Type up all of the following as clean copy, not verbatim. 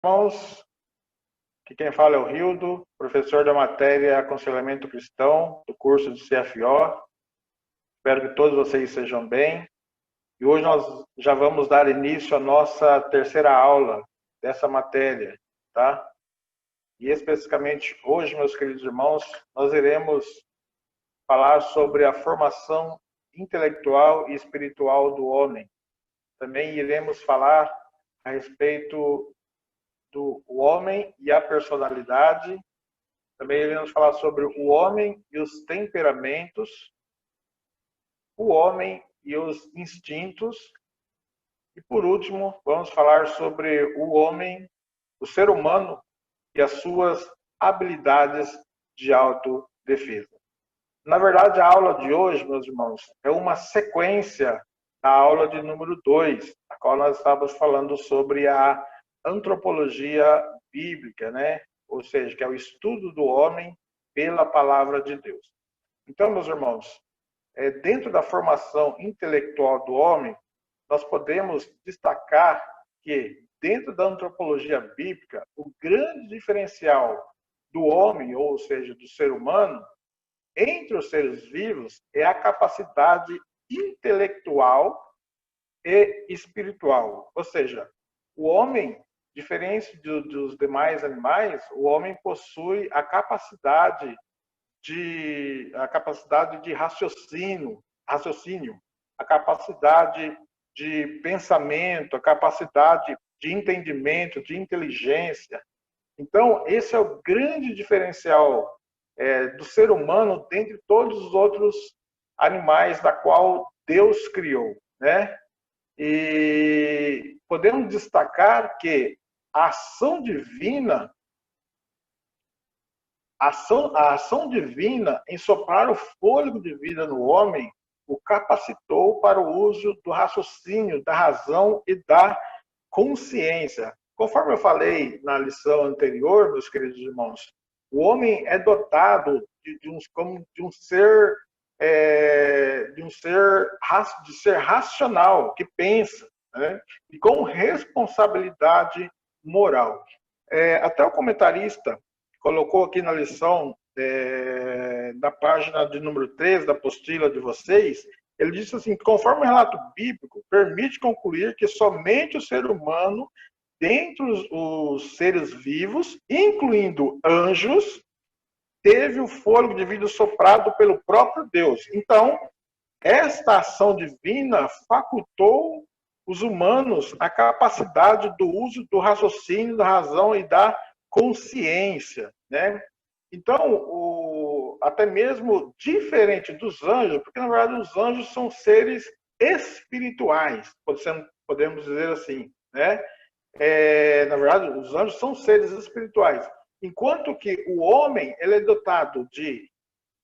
Irmãos, aqui quem fala é o Rildo, professor da matéria Aconselhamento Cristão, do curso de CFO. Espero que todos vocês estejam bem. E hoje nós já vamos dar início à nossa terceira aula dessa matéria, tá? E especificamente hoje, meus queridos irmãos, nós iremos falar sobre a formação intelectual e espiritual do homem. Também iremos falar a respeito do homem e a personalidade. Também iremos falar sobre o homem e os temperamentos, o homem e os instintos. E por último, vamos falar sobre o homem, o ser humano e as suas habilidades de autodefesa. Na verdade, a aula de hoje, meus irmãos, é uma sequência da aula de número 2, a qual nós estávamos falando sobre a antropologia bíblica, né? Ou seja, que é o estudo do homem pela palavra de Deus. Então, meus irmãos, dentro da formação intelectual do homem, nós podemos destacar que, dentro da antropologia bíblica, o grande diferencial do homem, ou seja, do ser humano, entre os seres vivos, é a capacidade intelectual e espiritual. Ou seja, o homem, diferente dos demais animais, o homem possui a capacidade de raciocínio, a capacidade de pensamento, a capacidade de entendimento, de inteligência. Então, esse é o grande diferencial do ser humano dentre todos os outros animais da qual Deus criou, né? E podemos destacar que a ação divina, a ação divina em soprar o fôlego de vida no homem o capacitou para o uso do raciocínio, da razão e da consciência. Conforme eu falei na lição anterior, meus queridos irmãos, o homem é dotado de um ser racional, que pensa, né? E com responsabilidade moral. Até o comentarista colocou aqui na lição da página de número 3 da apostila de vocês, ele disse assim, conforme o relato bíblico, permite concluir que somente o ser humano, dentre os seres vivos, incluindo anjos, teve o fôlego de vida soprado pelo próprio Deus. Então, esta ação divina facultou os humanos a capacidade do uso do raciocínio, da razão e da consciência, né? Então, até mesmo diferente dos anjos, porque na verdade os anjos são seres espirituais, podemos dizer assim, né? Na verdade, os anjos são seres espirituais, enquanto que o homem ele é dotado de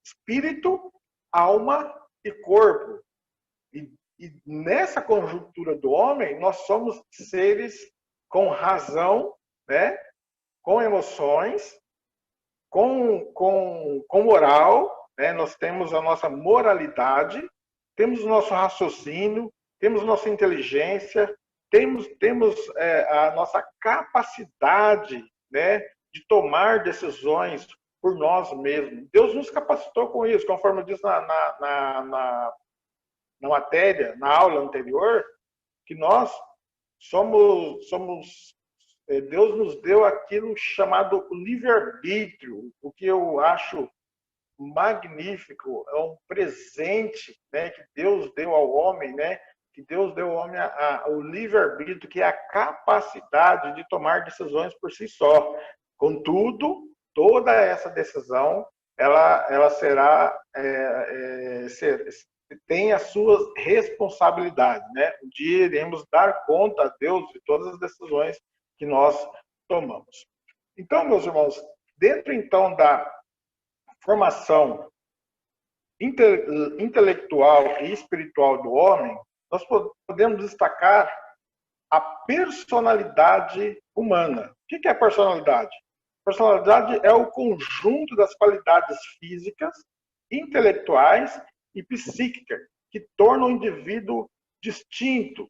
espírito, alma e corpo. E nessa conjuntura do homem, nós somos seres com razão, né? Com emoções, com moral, né? Nós temos a nossa moralidade, temos o nosso raciocínio, temos nossa inteligência, temos a nossa capacidade, né, de tomar decisões por nós mesmos. Deus nos capacitou com isso, conforme eu disse na matéria, na aula anterior, que nós Deus nos deu aquilo chamado livre-arbítrio, o que eu acho magnífico, é um presente, né, que Deus deu ao homem, né, que Deus deu ao homem o livre-arbítrio, que é a capacidade de tomar decisões por si só. Contudo, toda essa decisão, ela tem as suas responsabilidades, né? Um dia iremos dar conta a Deus de todas as decisões que nós tomamos. Então, meus irmãos, dentro então da formação intelectual e espiritual do homem, nós podemos destacar a personalidade humana. O que é a personalidade? Personalidade é o conjunto das qualidades físicas, intelectuais e psíquicas que tornam o indivíduo distinto,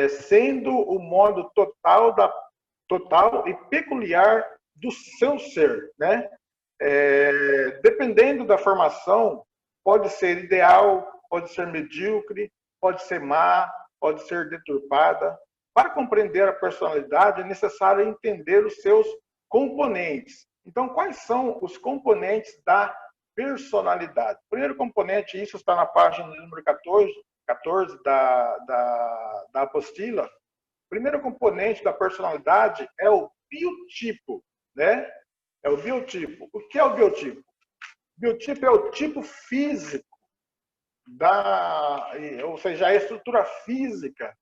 sendo o modo total e peculiar do seu ser, né? Dependendo da formação, pode ser ideal, pode ser medíocre, pode ser má, pode ser deturpada. Para compreender a personalidade, é necessário entender os seus componentes. Então, quais são os componentes da personalidade? O primeiro componente, isso está na página número 14 da apostila. O primeiro componente da personalidade é o biotipo, né? É o biotipo. O que é o biotipo? O biotipo é o tipo físico ou seja, a estrutura física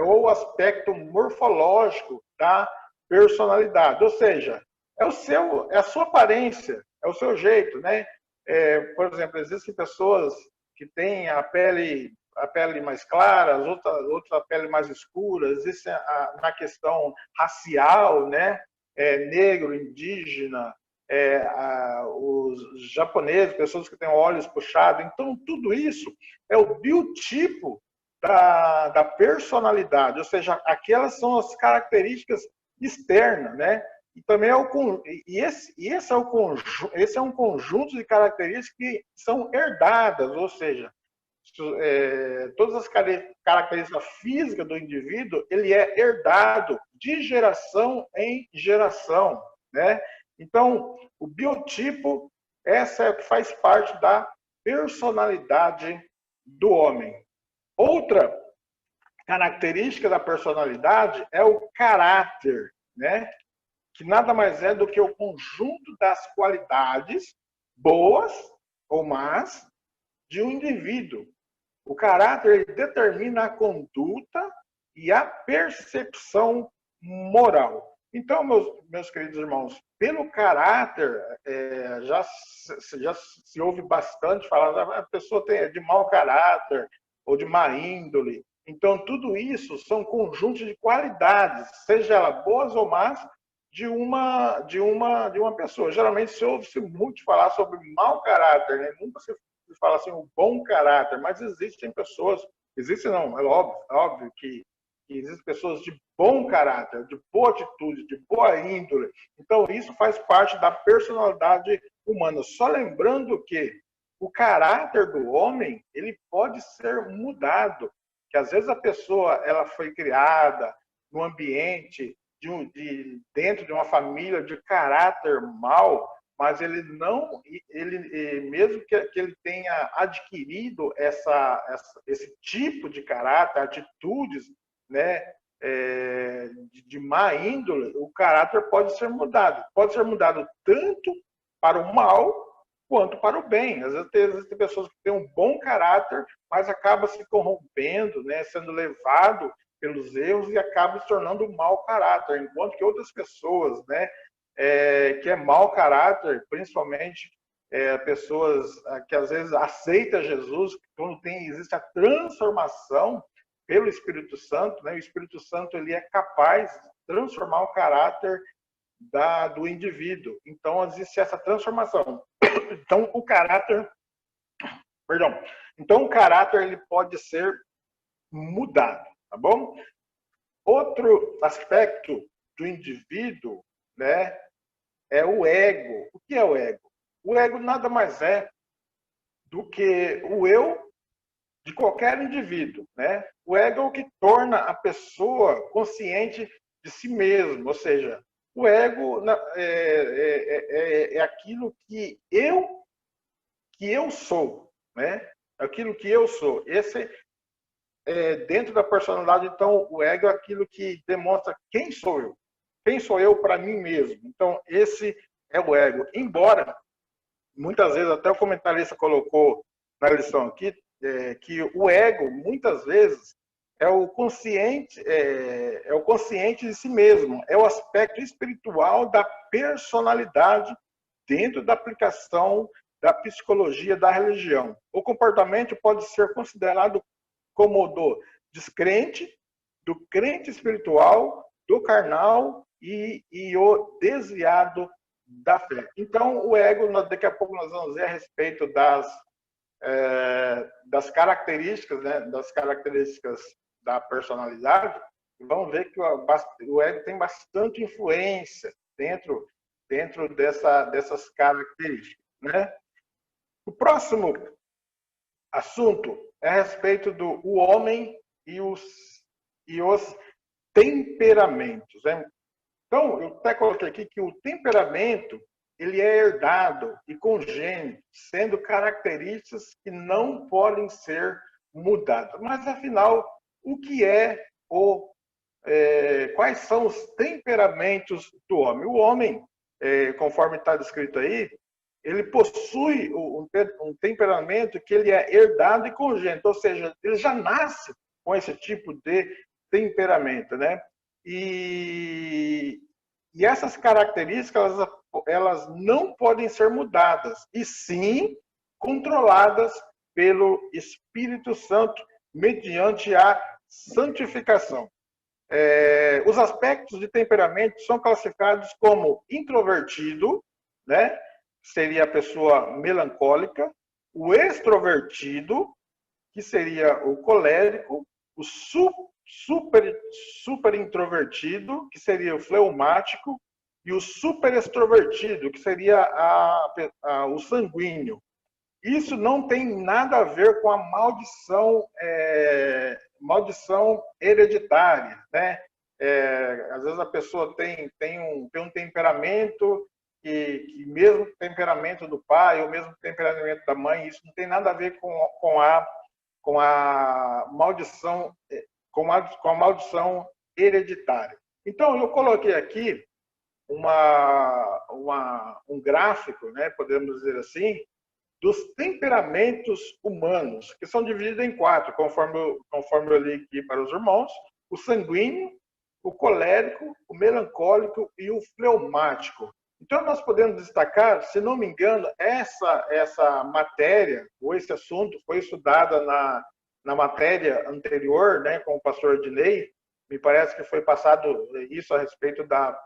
ou o aspecto morfológico da personalidade, ou seja, é a sua aparência, é o seu jeito, né? Por exemplo, existem pessoas que têm a pele mais clara, as outras a pele mais escura, existe na questão racial, né? Negro, indígena, os japoneses, pessoas que têm olhos puxados. Então, tudo isso é o biotipo da personalidade, ou seja, aquelas são as características externas, né? E também esse é um conjunto de características que são herdadas, ou seja, todas as características físicas do indivíduo, ele é herdado de geração em geração, né? Então, o biotipo, essa é o que faz parte da personalidade do homem. Outra característica da personalidade é o caráter, né? Que nada mais é do que o conjunto das qualidades boas ou más de um indivíduo. O caráter determina a conduta e a percepção moral. Então, meus queridos irmãos, pelo caráter, já se ouve bastante falar, a pessoa é de mau caráter ou de má índole. Então, tudo isso são conjuntos de qualidades, seja elas boas ou más, de uma pessoa. Geralmente se ouve-se muito falar sobre mau caráter, né? Nunca se fala assim o bom caráter, mas existem pessoas, existem não, é óbvio que existem pessoas de bom caráter, de boa atitude, de boa índole. Então isso faz parte da personalidade humana. Só lembrando que o caráter do homem, ele pode ser mudado, que às vezes a pessoa ela foi criada num ambiente dentro de uma família de caráter mau, mas ele não, mesmo que ele tenha adquirido esse tipo de caráter, atitudes, né, de má índole, o caráter pode ser mudado. Pode ser mudado tanto para o mal quanto para o bem. Às vezes existem pessoas que têm um bom caráter, mas acabam se corrompendo, né, sendo levado pelos erros e acaba se tornando um mau caráter, enquanto que outras pessoas, né, que é mau caráter, principalmente pessoas que às vezes aceitam Jesus, quando existe a transformação pelo Espírito Santo, né, o Espírito Santo ele é capaz de transformar o caráter do indivíduo. Então existe essa transformação. Então o caráter ele pode ser mudado, tá bom? Outro aspecto do indivíduo, né, é o ego. O que é o ego? O ego nada mais é do que o eu de qualquer indivíduo, né? O ego é o que torna a pessoa consciente de si mesmo, ou seja, o ego é aquilo que eu sou, né? Aquilo que eu sou. Esse dentro da personalidade, então, o ego é aquilo que demonstra quem sou eu. Quem sou eu para mim mesmo. Então, esse é o ego. Embora, muitas vezes, até o comentarista colocou na lição aqui, que o ego, muitas vezes, é o consciente de si mesmo. É o aspecto espiritual da personalidade dentro da aplicação da psicologia da religião. O comportamento pode ser considerado como do descrente, do crente espiritual, do carnal e o desviado da fé. Então, o ego, daqui a pouco nós vamos ver a respeito das características, né, das características da personalidade. vão ver que o ego tem bastante influência dentro dessas características, né? O próximo assunto é a respeito do homem e os temperamentos, né? Então, eu até coloquei aqui que o temperamento ele é herdado e congênito, sendo características que não podem ser mudadas. Mas, afinal, o que é quais são os temperamentos do homem? O homem, conforme está descrito aí, ele possui um temperamento que ele é herdado e congênito, ou seja, ele já nasce com esse tipo de temperamento, né? E essas características elas não podem ser mudadas, e sim controladas pelo Espírito Santo mediante a santificação. Os aspectos de temperamento são classificados como introvertido, né? Seria a pessoa melancólica, o extrovertido, que seria o colérico, o super introvertido, que seria o fleumático, e o super extrovertido, que seria o sanguíneo. Isso não tem nada a ver com a maldição hereditária, né? Às vezes a pessoa tem um temperamento que mesmo temperamento do pai ou mesmo temperamento da mãe, isso não tem nada a ver com a maldição com a maldição hereditária. Então eu coloquei aqui um gráfico, né, podemos dizer assim, dos temperamentos humanos, que são divididos em 4, conforme eu li aqui para os irmãos: o sanguíneo, o colérico, o melancólico e o fleumático. Então, nós podemos destacar, se não me engano, essa matéria, ou esse assunto, foi estudada na matéria anterior, né, com o pastor Ednei. Me parece que foi passado isso a respeito da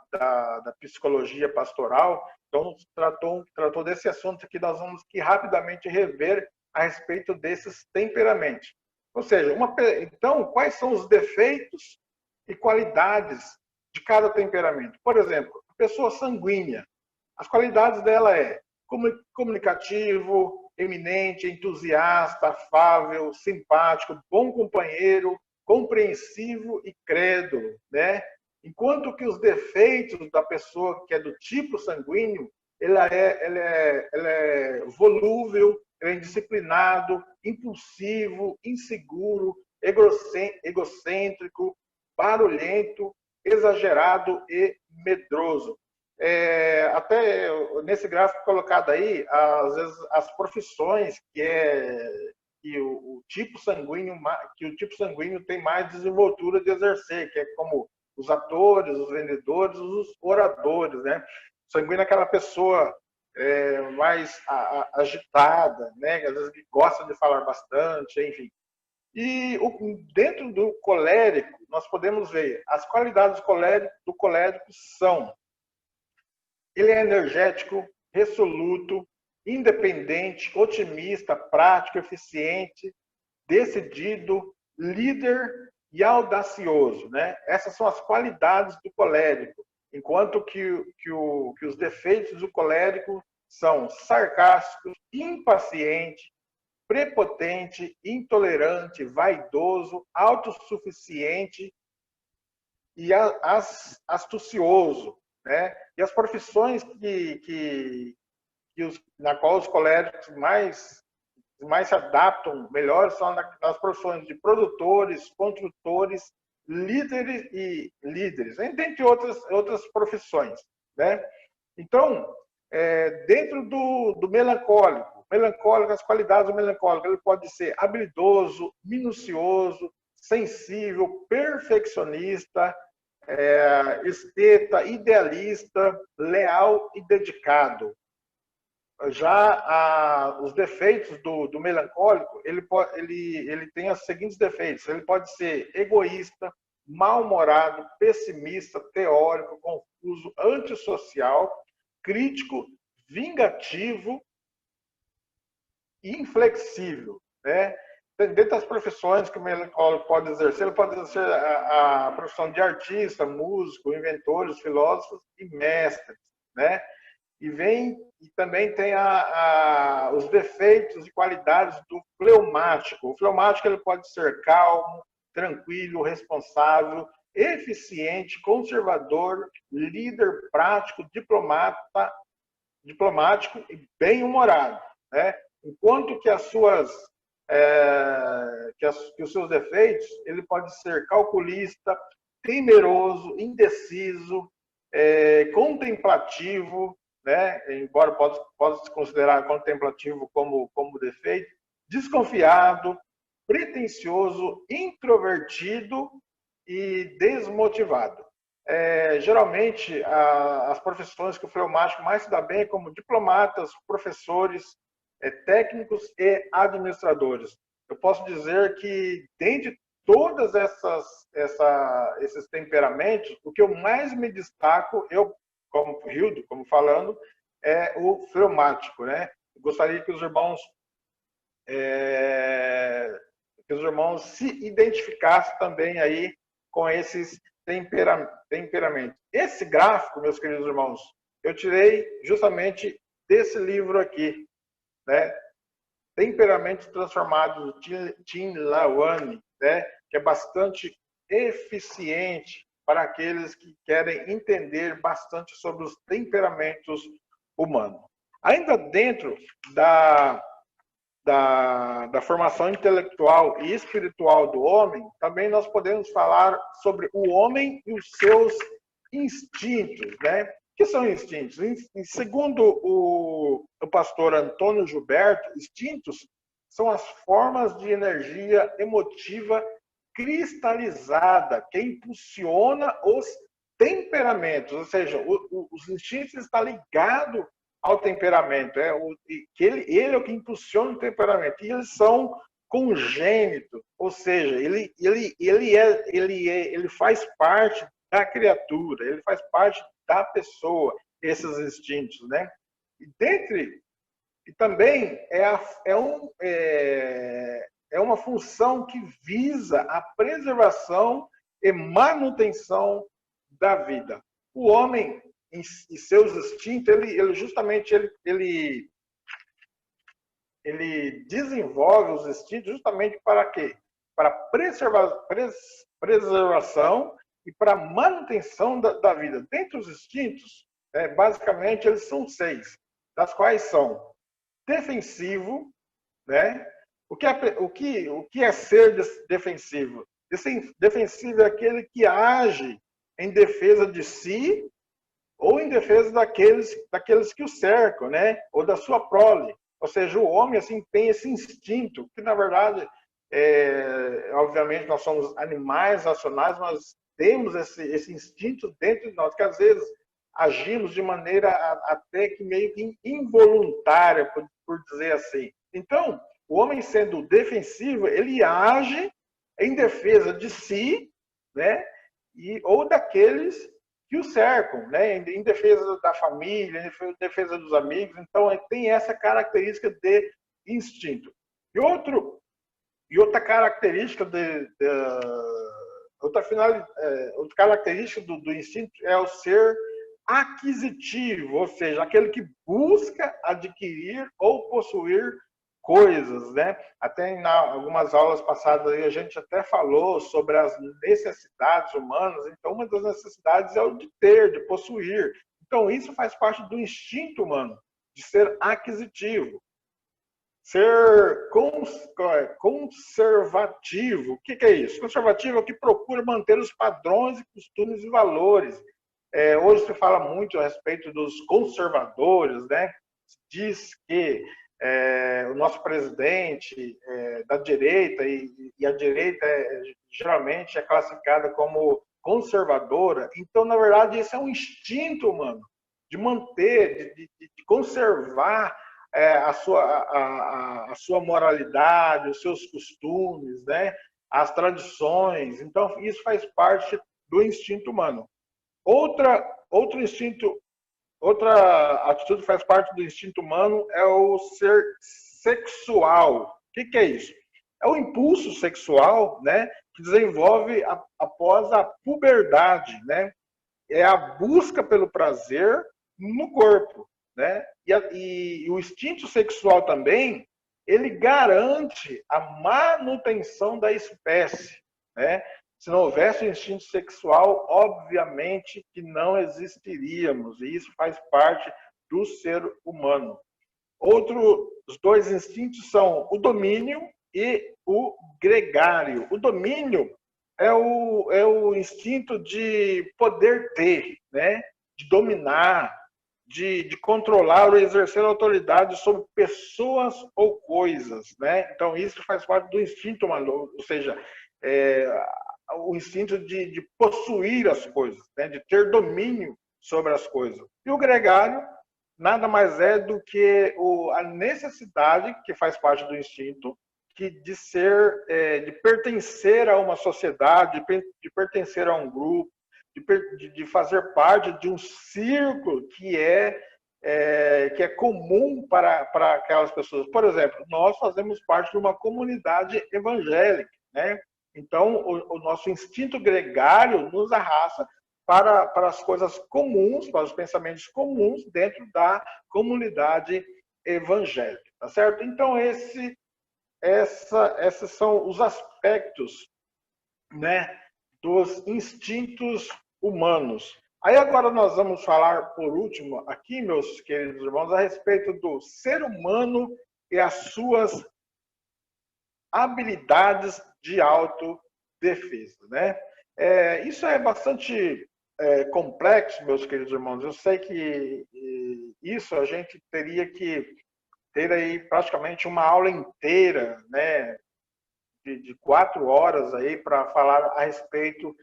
psicologia pastoral. Então, tratou desse assunto que nós vamos aqui rapidamente rever a respeito desses temperamentos. Ou seja, então, quais são os defeitos e qualidades de cada temperamento? Por exemplo, a pessoa sanguínea, as qualidades dela é comunicativo, eminente, entusiasta, afável, simpático, bom companheiro, compreensivo e crédulo, né? Enquanto que os defeitos da pessoa que é do tipo sanguíneo, ela é volúvel, é indisciplinado, impulsivo, inseguro, egocêntrico, barulhento, exagerado e medroso. Até nesse gráfico colocado aí, às vezes as profissões que o tipo sanguíneo tem mais desenvoltura de exercer, que é como os atores, os vendedores, os oradores, né? O sanguíneo é aquela pessoa mais agitada, né? Às vezes gosta de falar bastante, enfim. E dentro do colérico, nós podemos ver as qualidades do colérico são: ele é energético, resoluto, independente, otimista, prático, eficiente, decidido, líder e audacioso, né? Essas são as qualidades do colérico, enquanto que os defeitos do colérico são sarcástico, impaciente, prepotente, intolerante, vaidoso, autossuficiente e astucioso, né? E as profissões na qual os coléricos mais se adaptam melhor são nas profissões de produtores, construtores, líderes, dentre outras profissões, né? Então, dentro do melancólico, as qualidades do melancólico, ele pode ser habilidoso, minucioso, sensível, perfeccionista, esteta, idealista, leal e dedicado. Já os defeitos do melancólico, ele tem os seguintes defeitos: ele pode ser egoísta, mal-humorado, pessimista, teórico, confuso, antissocial, crítico, vingativo e inflexível, né? dentro das profissões que o melancólico pode exercer, ele pode exercer a profissão de artista, músico, inventores, filósofos e mestres, né? E também tem os defeitos e qualidades do fleumático. O fleumático ele pode ser calmo, tranquilo, responsável, eficiente, conservador, líder prático, diplomático e bem-humorado, né? Enquanto que que os seus defeitos, ele pode ser calculista, temeroso, indeciso, contemplativo, né? Embora possa se considerar contemplativo como defeito, desconfiado, pretensioso, introvertido e desmotivado. Geralmente, as profissões que o fleumático mais se dá bem é como diplomatas, professores, técnicos e administradores. Eu posso dizer que, dentre todos esses temperamentos, o que eu mais me destaco, eu, como Hildo, como falando, é o fleumático, né? Eu gostaria que os irmãos se identificassem também aí com esses temperamentos. Esse gráfico, meus queridos irmãos, eu tirei justamente desse livro aqui, né? Temperamentos Transformados, do Tim LaWan, né? Que é bastante eficiente para aqueles que querem entender bastante sobre os temperamentos humanos. Ainda dentro da formação intelectual e espiritual do homem, também nós podemos falar sobre o homem e os seus instintos, né? O que são instintos? Segundo o pastor Antônio Gilberto, instintos são as formas de energia emotiva cristalizada que impulsiona os temperamentos, ou seja, os instintos estão ligados ao temperamento, que ele é o que impulsiona o temperamento, e eles são congênitos, ou seja, ele faz parte da criatura, ele faz parte da pessoa, esses instintos, né? E também é uma função que visa a preservação e manutenção da vida. O homem e seus instintos, ele desenvolve os instintos justamente para quê? Para preservação e para manutenção da vida. Dentre os instintos, basicamente, eles são 6, das quais são defensivo, né? O que é ser defensivo? Defensivo é aquele que age em defesa de si ou em defesa daqueles que o cercam, né? Ou da sua prole. Ou seja, o homem assim tem esse instinto, que na verdade, obviamente nós somos animais racionais, mas temos esse instinto dentro de nós, que às vezes agimos de maneira até que meio que involuntária, por dizer assim. Então, o homem sendo defensivo, ele age em defesa de si, né? Ou daqueles que o cercam, né? Em defesa da família, em defesa dos amigos. Então, ele tem essa característica de instinto. Outra característica outra característica do instinto é o ser aquisitivo, ou seja, aquele que busca adquirir ou possuir coisas, né? Até em algumas aulas passadas a gente até falou sobre as necessidades humanas. Então, uma das necessidades é o de ter, de possuir. Então, isso faz parte do instinto humano, de ser aquisitivo. Ser conservativo. O que é isso? Conservativo é o que procura manter os padrões, costumes e valores. Hoje se fala muito a respeito dos conservadores, né? Diz que o nosso presidente da direita, e a direita geralmente é classificada como conservadora. Então, na verdade, esse é um instinto humano de manter, de conservar a sua moralidade, os seus costumes, né? As tradições. Então, isso faz parte do instinto humano. Outra atitude que faz parte do instinto humano é o ser sexual. O que é isso? é o impulso sexual, né, que desenvolve após a puberdade, né? É a busca pelo prazer no corpo, né? E o instinto sexual também, ele garante a manutenção da espécie, né? Se não houvesse o instinto sexual, obviamente que não existiríamos, e isso faz parte do ser humano. Outros dois instintos são o domínio e o gregário. O domínio é o instinto de poder ter, né? De dominar, de controlar ou exercer autoridade sobre pessoas ou coisas, né? Então, isso faz parte do instinto humano, ou seja, é, o instinto de possuir as coisas, né? De ter domínio sobre as coisas. E o gregário nada mais é do que a necessidade, que faz parte do instinto, de ser, de pertencer a uma sociedade, de pertencer a um grupo, de fazer parte de um círculo que é comum para aquelas pessoas. Por exemplo, nós fazemos parte de uma comunidade evangélica, né? Então, o nosso instinto gregário nos arrasta para as coisas comuns, para os pensamentos comuns dentro da comunidade evangélica, tá certo? Então, esses são os aspectos, né, dos instintos humanos. Aí agora nós vamos falar, por último, aqui, meus queridos irmãos, a respeito do ser humano e as suas habilidades de autodefesa, né? Isso é bastante complexo, meus queridos irmãos. Eu sei que isso a gente teria que ter aí praticamente uma aula inteira, né, de 4 horas aí para falar a respeito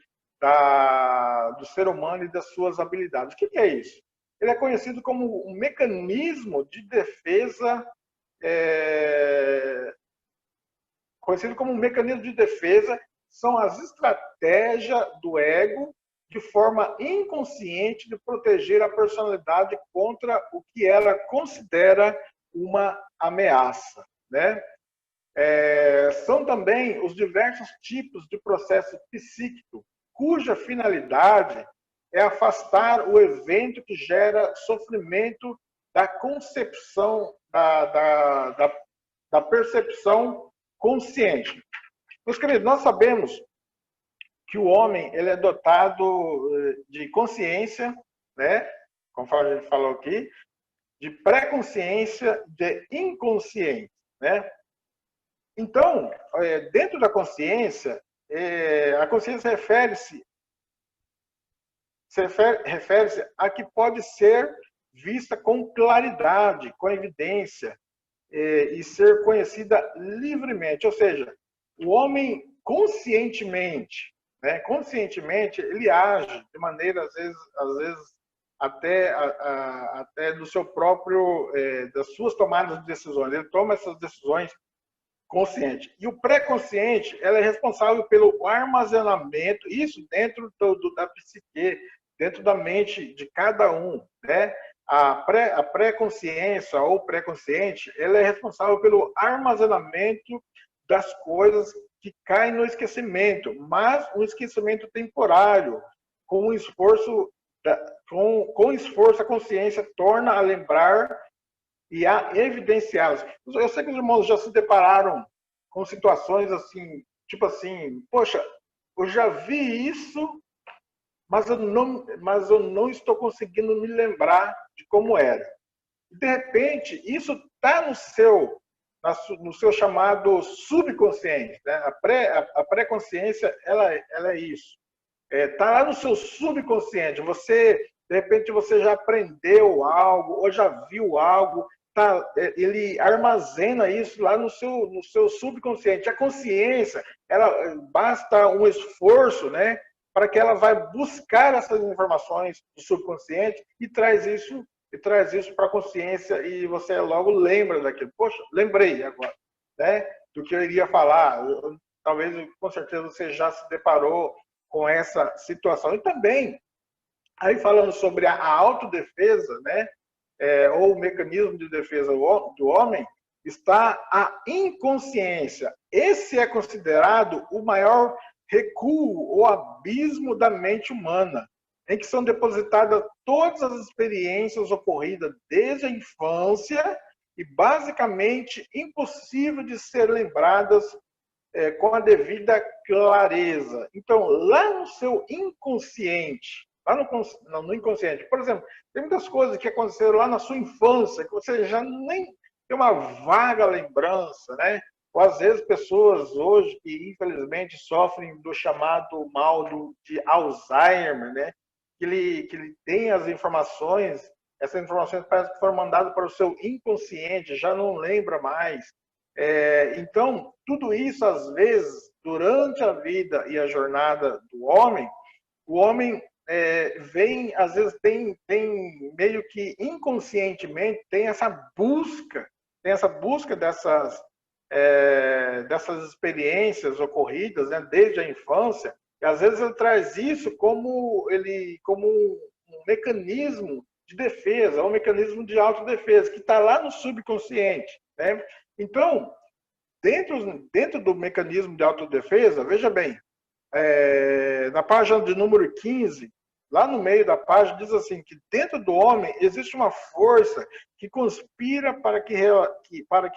do ser humano e das suas habilidades. O que é isso? Ele é conhecido como um mecanismo de defesa, conhecido como um mecanismo de defesa, são as estratégias do ego de forma inconsciente de proteger a personalidade contra o que ela considera uma ameaça, né? São também os diversos tipos de processo psíquico, cuja finalidade é afastar o evento que gera sofrimento da concepção, da percepção consciente. Meus queridos, nós sabemos que o homem ele é dotado de consciência, né? Conforme a gente falou aqui, de pré-consciência, de inconsciente, né? Então, dentro da consciência, a consciência refere-se a que pode ser vista com claridade, com evidência, e ser conhecida livremente. Ou seja, o homem conscientemente, né, ele age de maneira, às vezes até do seu próprio, das suas tomadas de decisões. Ele toma essas decisões consciente. E o pré-consciente, ela é responsável pelo armazenamento, isso dentro da psique, dentro da mente de cada um, né? A pré-consciência ou pré-consciente, ela é responsável pelo armazenamento das coisas que caem no esquecimento, mas um esquecimento temporário. Com o esforço, com esforço a consciência torna a lembrar e a evidenciá-las. Eu sei que os irmãos já se depararam com situações assim, tipo assim, poxa, eu já vi isso, mas eu não estou conseguindo me lembrar de como era. De repente, isso está no seu chamado subconsciente, né? A pré-consciência, ela é isso. Está lá no seu subconsciente. De repente, você já aprendeu algo ou já viu algo. Ele armazena isso lá no seu subconsciente. A consciência, basta um esforço, né, para que ela vai buscar essas informações do subconsciente e traz isso para a consciência e você logo lembra daquilo. Poxa, lembrei agora, né, do que eu iria falar. Talvez, com certeza, você já se deparou com essa situação. E também, aí falando sobre a autodefesa, né, ou o mecanismo de defesa do homem, está a inconsciência. Esse é considerado o maior recuo ou abismo da mente humana, em que são depositadas todas as experiências ocorridas desde a infância e basicamente impossível de ser lembradas com a devida clareza. Então, lá no seu inconsciente, lá no inconsciente, por exemplo, tem muitas coisas que aconteceram lá na sua infância, que você já nem tem uma vaga lembrança, né? Ou às vezes pessoas hoje que infelizmente sofrem do chamado mal de Alzheimer, né? Que ele tem as informações, essas informações parece que foram mandadas para o seu inconsciente, já não lembra mais. Então, tudo isso, às vezes, durante a vida e a jornada do homem, o homem vem, às vezes, tem meio que inconscientemente, tem essa busca dessas experiências ocorridas, né, desde a infância, e às vezes ele traz isso como um mecanismo de defesa, um mecanismo de autodefesa, que está lá no subconsciente, né? Então, dentro do mecanismo de autodefesa, veja bem, na página de número 15, lá no meio da página, diz assim, que dentro do homem existe uma força que conspira para que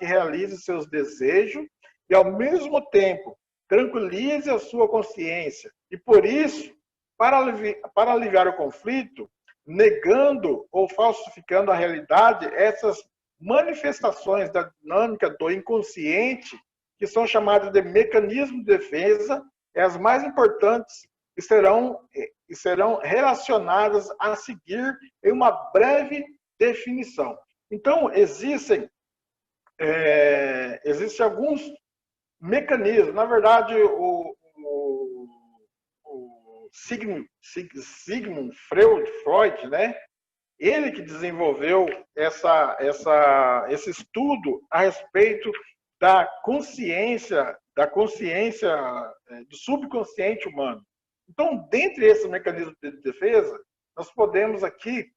realize seus desejos e, ao mesmo tempo, tranquilize a sua consciência. E, por isso, para aliviar o conflito, negando ou falsificando a realidade, essas manifestações da dinâmica do inconsciente, que são chamadas de mecanismo de defesa, as mais importantes e serão relacionadas a seguir em uma breve definição. Então, existem alguns mecanismos. Na verdade, o Sigmund Freud, né? Ele que desenvolveu esse estudo a respeito da consciência do subconsciente humano. Então, dentre esses mecanismos de defesa, nós podemos aqui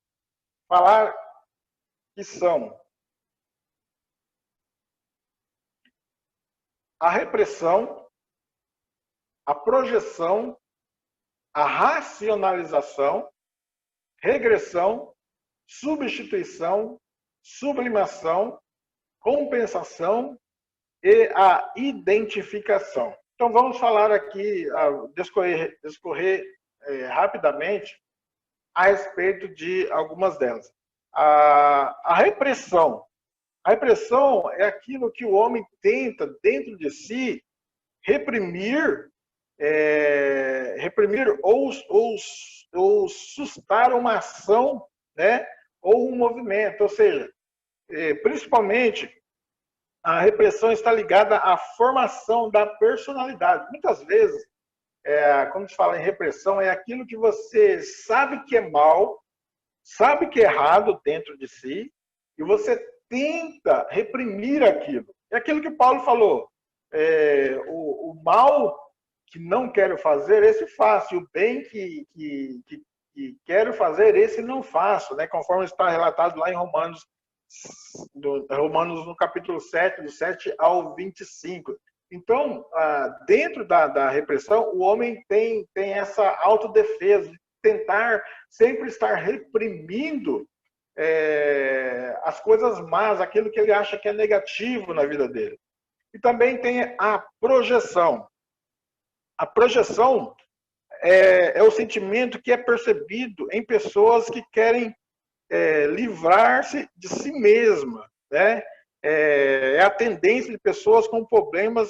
falar que são a repressão, a projeção, a racionalização, regressão, substituição, sublimação, compensação e a identificação. Então, vamos falar aqui, discorrer rapidamente a respeito de algumas delas. A repressão. A repressão é aquilo que o homem tenta, dentro de si, reprimir ou sustar uma ação, né, ou um movimento. Ou seja, principalmente, a repressão está ligada à formação da personalidade. Muitas vezes, quando se fala em repressão, é aquilo que você sabe que é mal, sabe que é errado dentro de si, e você tenta reprimir aquilo. É aquilo que Paulo falou. O mal que não quero fazer, esse faço. E o bem que quero fazer, esse não faço, né? Conforme está relatado lá em Romanos no capítulo 7, do 7 ao 25. Então, dentro da repressão, o homem tem essa autodefesa, de tentar sempre estar reprimindo as coisas más, aquilo que ele acha que é negativo na vida dele. E também tem a projeção. A projeção é o sentimento que é percebido em pessoas que querem livrar-se de si mesma, né? É a tendência de pessoas com problemas,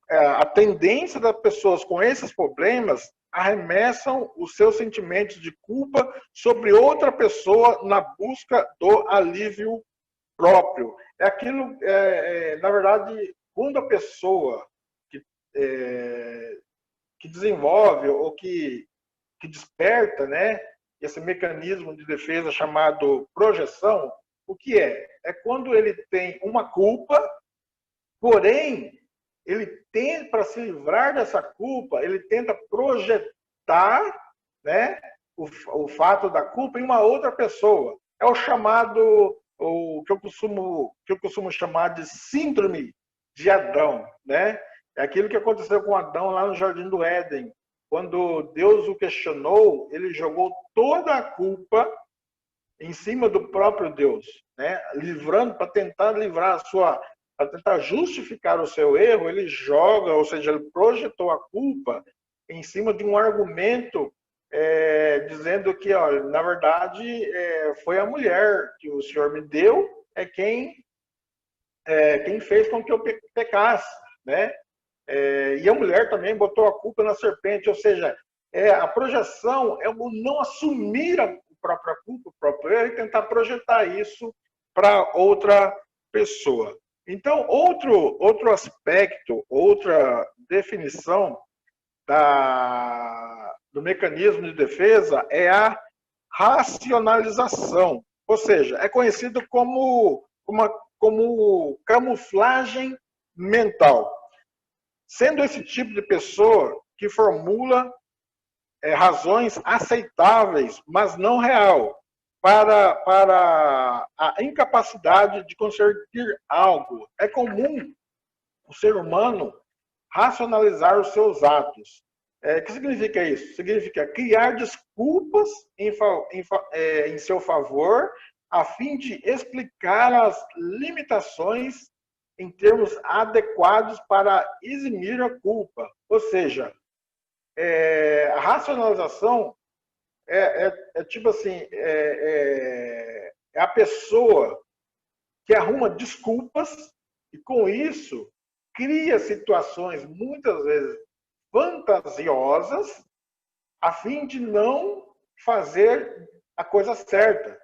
a tendência das pessoas com esses problemas arremessam os seus sentimentos de culpa sobre outra pessoa na busca do alívio próprio. É aquilo, na verdade, quando a pessoa que desenvolve ou que desperta, né, esse mecanismo de defesa chamado projeção, o que é? É quando ele tem uma culpa, porém, ele tenta, para se livrar dessa culpa, ele tenta projetar, né, o fato da culpa em uma outra pessoa. É o chamado o que eu costumo chamar de síndrome de Adão, né? É aquilo que aconteceu com Adão lá no Jardim do Éden. Quando Deus o questionou, ele jogou toda a culpa em cima do próprio Deus, né? Livrando, para tentar livrar a sua, para tentar justificar o seu erro, ele joga, ou seja, ele projetou a culpa em cima de um argumento dizendo que, olha, na verdade, foi a mulher que o Senhor me deu, quem fez com que eu pecasse, né? E a mulher também botou a culpa na serpente, ou seja, a projeção é o não assumir a própria culpa, o próprio erro, e tentar projetar isso para outra pessoa. Então, outro aspecto, outra definição do mecanismo de defesa é a racionalização, ou seja, é conhecido como camuflagem mental, sendo esse tipo de pessoa que formula razões aceitáveis, mas não real, para a incapacidade de conseguir algo. É comum o ser humano racionalizar os seus atos. O que significa isso? Significa criar desculpas em seu favor, a fim de explicar as limitações em termos adequados para eximir a culpa. Ou seja, a racionalização tipo assim, a pessoa que arruma desculpas e com isso cria situações muitas vezes fantasiosas a fim de não fazer a coisa certa.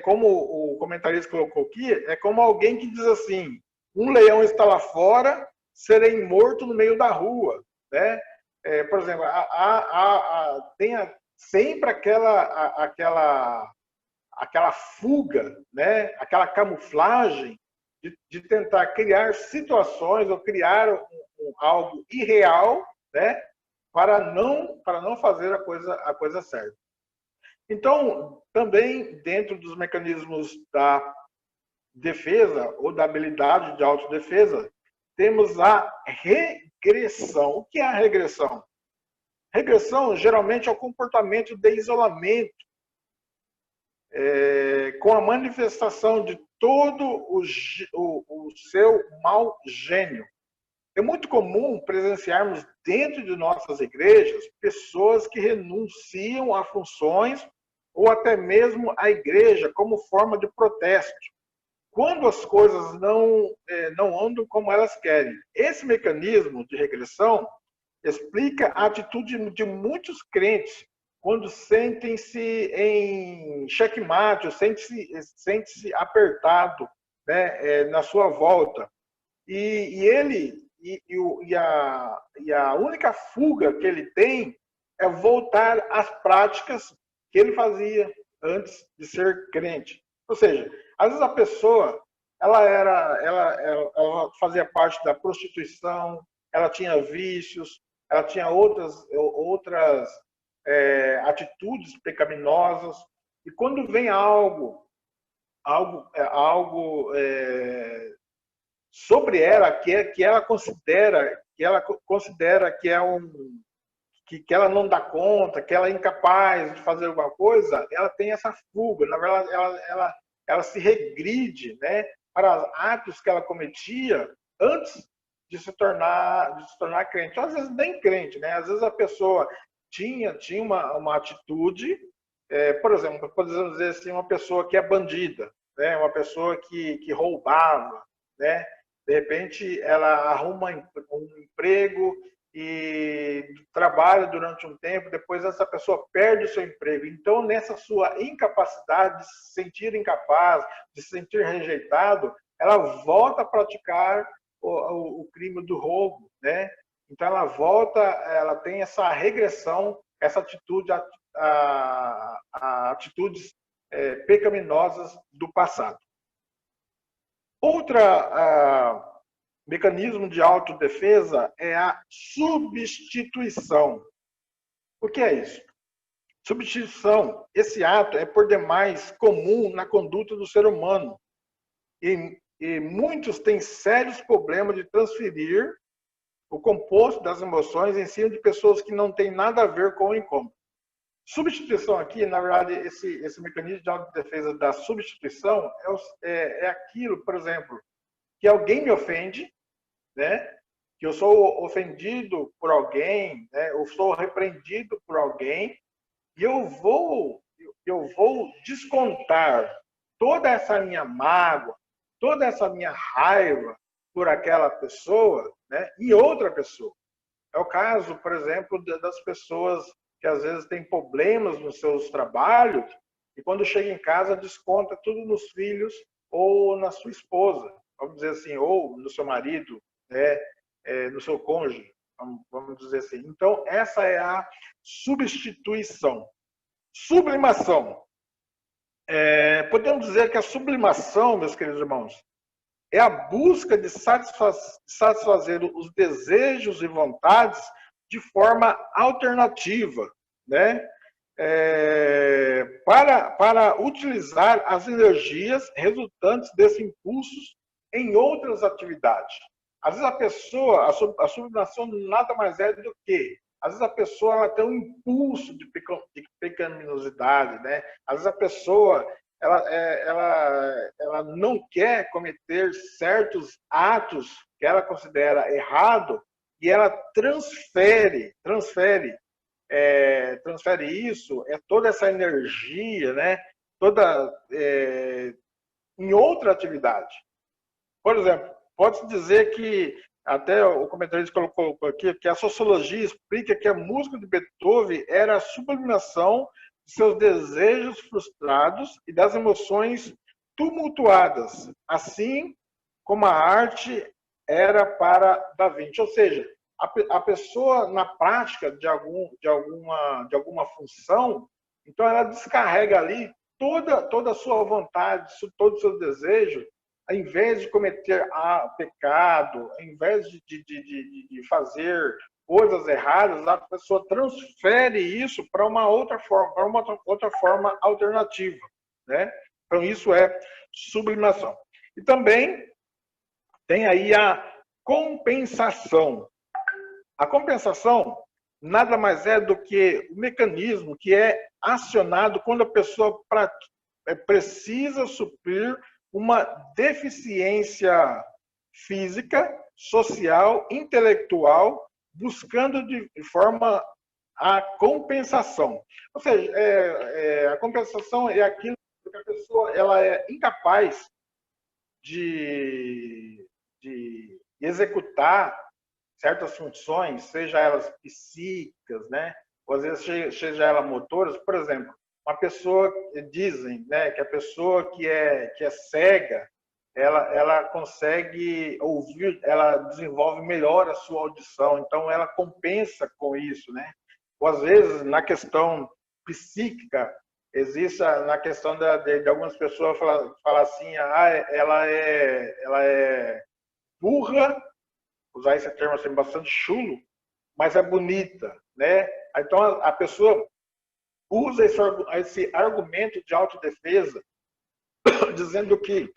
Como o comentarista colocou aqui, é como alguém que diz assim: um leão está lá fora, serei morto no meio da rua, né? Por exemplo, tem sempre aquela fuga, né? Aquela camuflagem de tentar criar situações ou criar algo irreal, né? Para não fazer a coisa certa. Então, também dentro dos mecanismos da defesa ou da habilidade de autodefesa, temos a regressão. O que é a regressão? Regressão geralmente é o comportamento de isolamento, com a manifestação de todo o seu mau gênio. É muito comum presenciarmos dentro de nossas igrejas pessoas que renunciam a funções ou até mesmo à igreja como forma de protesto, quando as coisas não andam como elas querem. Esse mecanismo de regressão explica a atitude de muitos crentes quando sentem-se em xeque-mate, ou sentem-se apertado, né, na sua volta. E a única fuga que ele tem é voltar às práticas que ele fazia antes de ser crente. Ou seja, às vezes a pessoa ela fazia parte da prostituição, ela tinha vícios, ela tinha outras atitudes pecaminosas, e quando vem algo sobre ela que ela considera que que ela não dá conta, que ela é incapaz de fazer alguma coisa, ela tem essa fuga. Na verdade, ela se regride, né, para atos que ela cometia antes de se tornar crente. Às vezes nem crente, né? Às vezes a pessoa tinha uma atitude, por exemplo, podemos dizer assim, uma pessoa que é bandida, né? Uma pessoa que roubava, né? De repente ela arruma um emprego e trabalha durante um tempo, depois essa pessoa perde o seu emprego. Então, nessa sua incapacidade de se sentir incapaz, de se sentir rejeitado, ela volta a praticar o crime do roubo, né? Então, ela tem essa regressão, essa atitude a atitudes pecaminosas do passado. Outra mecanismo de autodefesa é a substituição. O que é isso? Substituição, esse ato é por demais comum na conduta do ser humano e muitos têm sérios problemas de transferir o composto das emoções em cima de pessoas que não têm nada a ver com o incômodo. Substituição aqui, na verdade, esse mecanismo de autodefesa da substituição é aquilo, por exemplo, que alguém me ofende, né? Que eu sou ofendido por alguém, né? Eu sou repreendido por alguém, e eu vou descontar toda essa minha mágoa, toda essa minha raiva por aquela pessoa, né, em outra pessoa. É o caso, por exemplo, das pessoas que às vezes têm problemas nos seus trabalhos e quando chega em casa desconta tudo nos filhos ou na sua esposa, vamos dizer assim, ou no seu marido, né, no seu cônjuge, vamos dizer assim. Então, essa é a substituição. Sublimação. Podemos dizer que a sublimação, meus queridos irmãos, é a busca de satisfazer os desejos e vontades de forma alternativa, né? Para utilizar as energias resultantes desses impulsos em outras atividades. Às vezes a sublimação nada mais é do que, às vezes a pessoa ela tem um impulso de pecaminosidade, né? Às vezes a pessoa ela não quer cometer certos atos que ela considera errado e ela transfere isso, toda essa energia, né? Toda em outra atividade. Por exemplo, pode-se dizer que, até o comentarista colocou aqui, que a sociologia explica que a música de Beethoven era a sublimação de seus desejos frustrados e das emoções tumultuadas, assim como a arte era para Da Vinci. Ou seja, a pessoa, na prática de alguma função, então ela descarrega ali toda a sua vontade, todo o seu desejo, ao invés de cometer pecado, ao invés de fazer coisas erradas, a pessoa transfere isso para uma outra forma alternativa, né? Então isso é sublimação. E também tem aí a compensação. A compensação nada mais é do que o mecanismo que é acionado quando a pessoa precisa suprir uma deficiência física, social, intelectual, buscando de forma a compensação. Ou seja, a compensação é aquilo que a pessoa ela é incapaz de executar certas funções, seja elas psíquicas, né? Ou às vezes seja elas motoras. Por exemplo, uma pessoa, dizem, né, que a pessoa que é cega, ela consegue ouvir, ela desenvolve melhor a sua audição, então ela compensa com isso, né? Ou às vezes na questão psíquica existe na questão de algumas pessoas falar assim, ela é burra, usar esse termo assim bastante chulo, mas é bonita, né? Então a pessoa usa esse argumento de autodefesa, dizendo que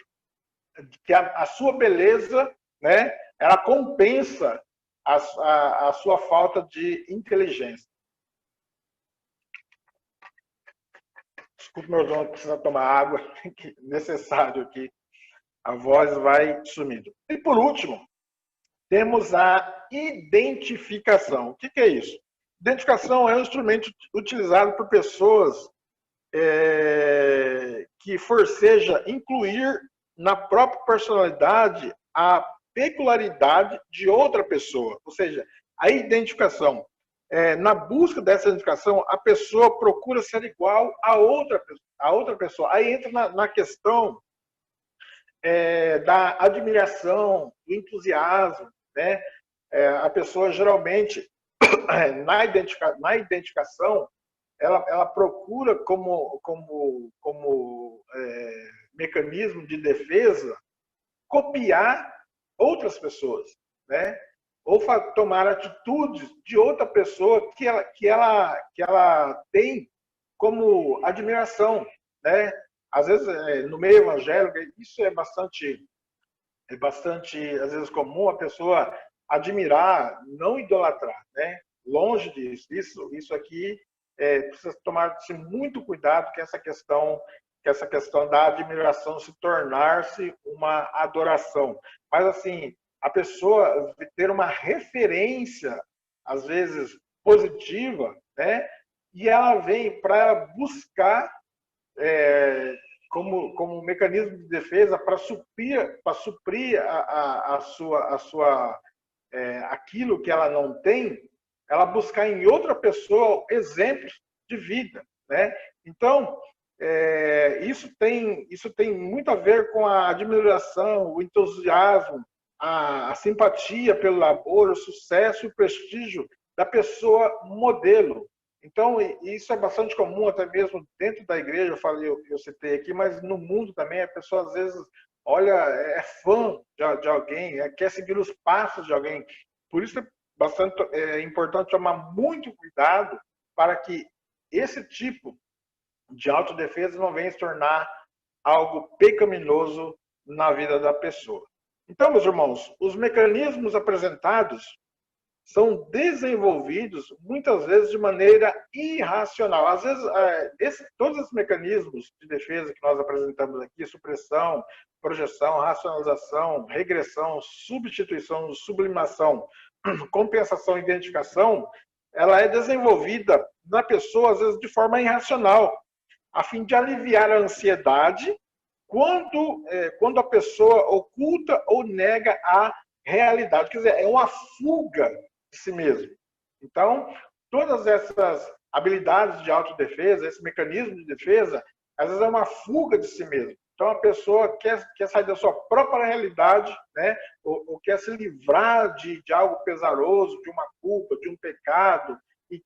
a sua beleza, né, ela compensa a sua falta de inteligência. Desculpe, meu irmão, precisa tomar água, que necessário aqui. A voz vai sumindo. E por último, temos a identificação. O que é isso? Identificação é um instrumento utilizado por pessoas que forceja incluir na própria personalidade a peculiaridade de outra pessoa. Ou seja, a identificação. Na busca dessa identificação, a pessoa procura ser igual a outra pessoa. Aí entra na questão da admiração, do entusiasmo, né? A pessoa geralmente na identificação ela procura como mecanismo de defesa copiar outras pessoas, né? Ou tomar atitudes de outra pessoa que ela tem como admiração, né? Às vezes, no meio evangélico, isso é bastante, às vezes, comum a pessoa admirar, não idolatrar, né? Longe disso. Isso aqui precisa tomar-se muito cuidado que essa questão da admiração se tornar-se uma adoração. Mas, assim, a pessoa ter uma referência, às vezes, positiva, né? E ela vem para buscar como mecanismo de defesa para suprir aquilo que ela não tem, ela buscar em outra pessoa exemplos de vida, né? Então, isso tem muito a ver com a admiração, o entusiasmo, a simpatia pelo labor, o sucesso e o prestígio da pessoa modelo. Então, isso é bastante comum, até mesmo dentro da igreja, eu citei aqui, mas no mundo também, a pessoa às vezes olha, é fã de alguém, quer seguir os passos de alguém. Por isso é bastante importante tomar muito cuidado para que esse tipo de autodefesa não venha se tornar algo pecaminoso na vida da pessoa. Então, meus irmãos, os mecanismos apresentados são desenvolvidos muitas vezes de maneira irracional. Às vezes, todos os mecanismos de defesa que nós apresentamos aqui, supressão, projeção, racionalização, regressão, substituição, sublimação, compensação e identificação, ela é desenvolvida na pessoa, às vezes, de forma irracional, a fim de aliviar a ansiedade quando a pessoa oculta ou nega a realidade. Quer dizer, é uma fuga de si mesmo. Então, todas essas habilidades de autodefesa, esse mecanismo de defesa, às vezes é uma fuga de si mesmo. Então, a pessoa quer sair da sua própria realidade, né? ou quer se livrar de algo pesaroso, de uma culpa, de um pecado, e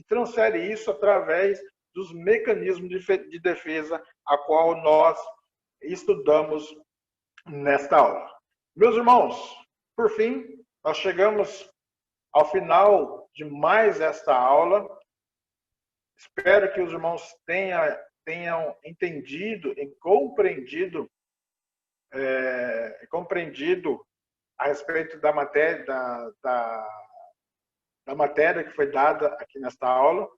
transfere isso através dos mecanismos de defesa a qual nós estudamos nesta aula. Meus irmãos, por fim, nós chegamos ao final de mais esta aula. Espero que os irmãos tenham entendido e compreendido a respeito da matéria, da matéria que foi dada aqui nesta aula.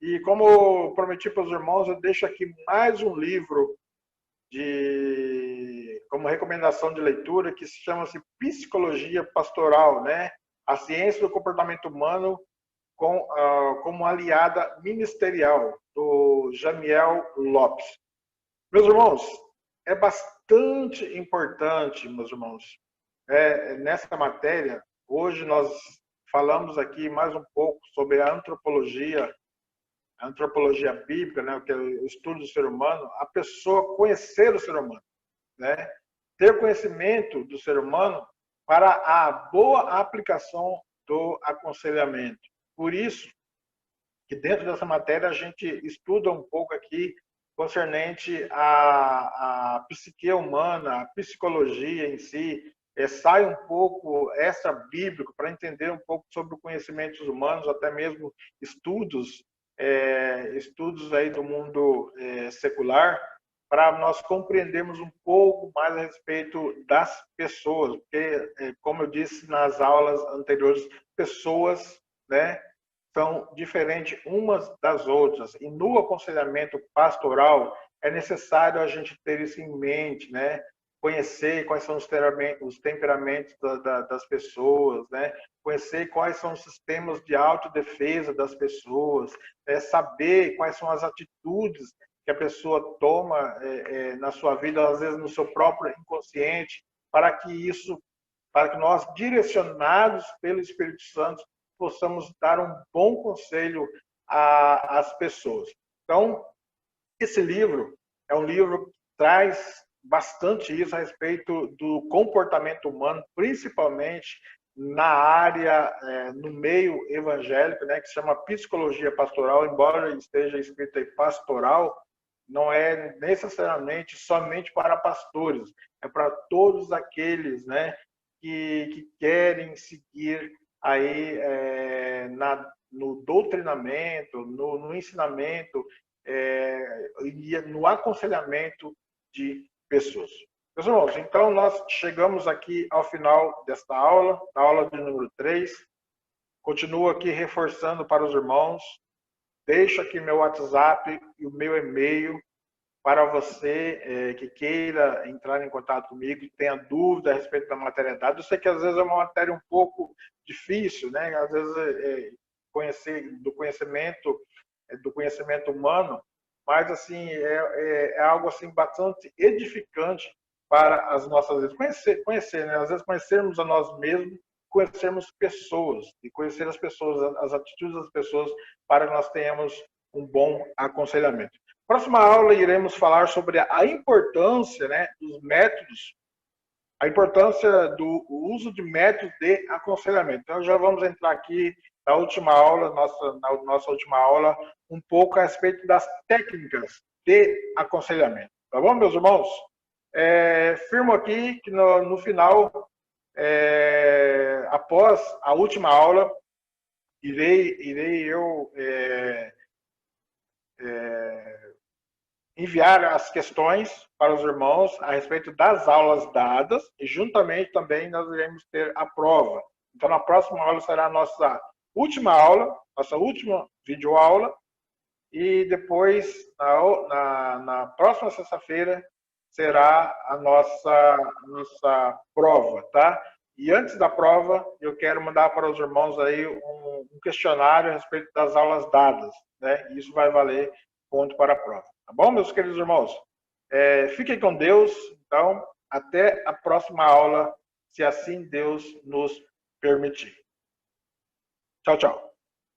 E como prometi para os irmãos, eu deixo aqui mais um livro como recomendação de leitura que se chama-se Psicologia Pastoral, né? A ciência do comportamento humano como aliada ministerial, do Jamiel Lopes. Meus irmãos, é bastante importante, meus irmãos, nessa matéria. Hoje nós falamos aqui mais um pouco sobre a antropologia bíblica, né, que é o estudo do ser humano, a pessoa conhecer o ser humano, né, ter conhecimento do ser humano para a boa aplicação do aconselhamento. Por isso que dentro dessa matéria a gente estuda um pouco aqui concernente à psique humana, a psicologia em si, sai um pouco extra bíblico para entender um pouco sobre o conhecimento dos humanos, até mesmo estudos aí do mundo secular, para nós compreendermos um pouco mais a respeito das pessoas, porque, como eu disse nas aulas anteriores, pessoas, né, são diferentes umas das outras, e no aconselhamento pastoral é necessário a gente ter isso em mente, né? Conhecer quais são os temperamentos das pessoas, né? Conhecer quais são os sistemas de autodefesa das pessoas, saber quais são as atitudes que a pessoa toma na sua vida, às vezes no seu próprio inconsciente, para que nós, direcionados pelo Espírito Santo, possamos dar um bom conselho às pessoas. Então, esse livro é um livro que traz bastante isso a respeito do comportamento humano, principalmente na área, no meio evangélico, né, que se chama Psicologia Pastoral, embora esteja escrito aí pastoral, não é necessariamente somente para pastores, é para todos aqueles, né, que querem seguir aí no doutrinamento, no ensinamento e no aconselhamento de pessoas. Meus irmãos, então nós chegamos aqui ao final desta aula, da aula de número 3. Continuo aqui reforçando para os irmãos. Deixo aqui meu WhatsApp e o meu e-mail para você que queira entrar em contato comigo, tenha dúvida a respeito da matéria dada. Eu sei que às vezes é uma matéria um pouco difícil, né? Às vezes do conhecimento humano, mas assim é algo assim bastante edificante para as nossas vidas. Conhecer, né? Às vezes conhecermos a nós mesmos, conhecermos pessoas e conhecer as pessoas, as atitudes das pessoas, para que nós tenhamos um bom aconselhamento. Próxima aula iremos falar sobre a importância, né, dos métodos, a importância do uso de métodos de aconselhamento. Então já vamos entrar aqui na última aula, na nossa última aula, um pouco a respeito das técnicas de aconselhamento. Tá bom, meus irmãos? Firmo aqui que no final, após a última aula, irei eu enviar as questões para os irmãos a respeito das aulas dadas e juntamente também nós iremos ter a prova. Então, na próxima aula será a nossa última aula, nossa última videoaula, e depois, na próxima sexta-feira, será a nossa prova, tá? E antes da prova, eu quero mandar para os irmãos aí um questionário a respeito das aulas dadas, né? Isso vai valer ponto para a prova. Tá bom, meus queridos irmãos? Fiquem com Deus. Então, até a próxima aula, se assim Deus nos permitir. Tchau, tchau.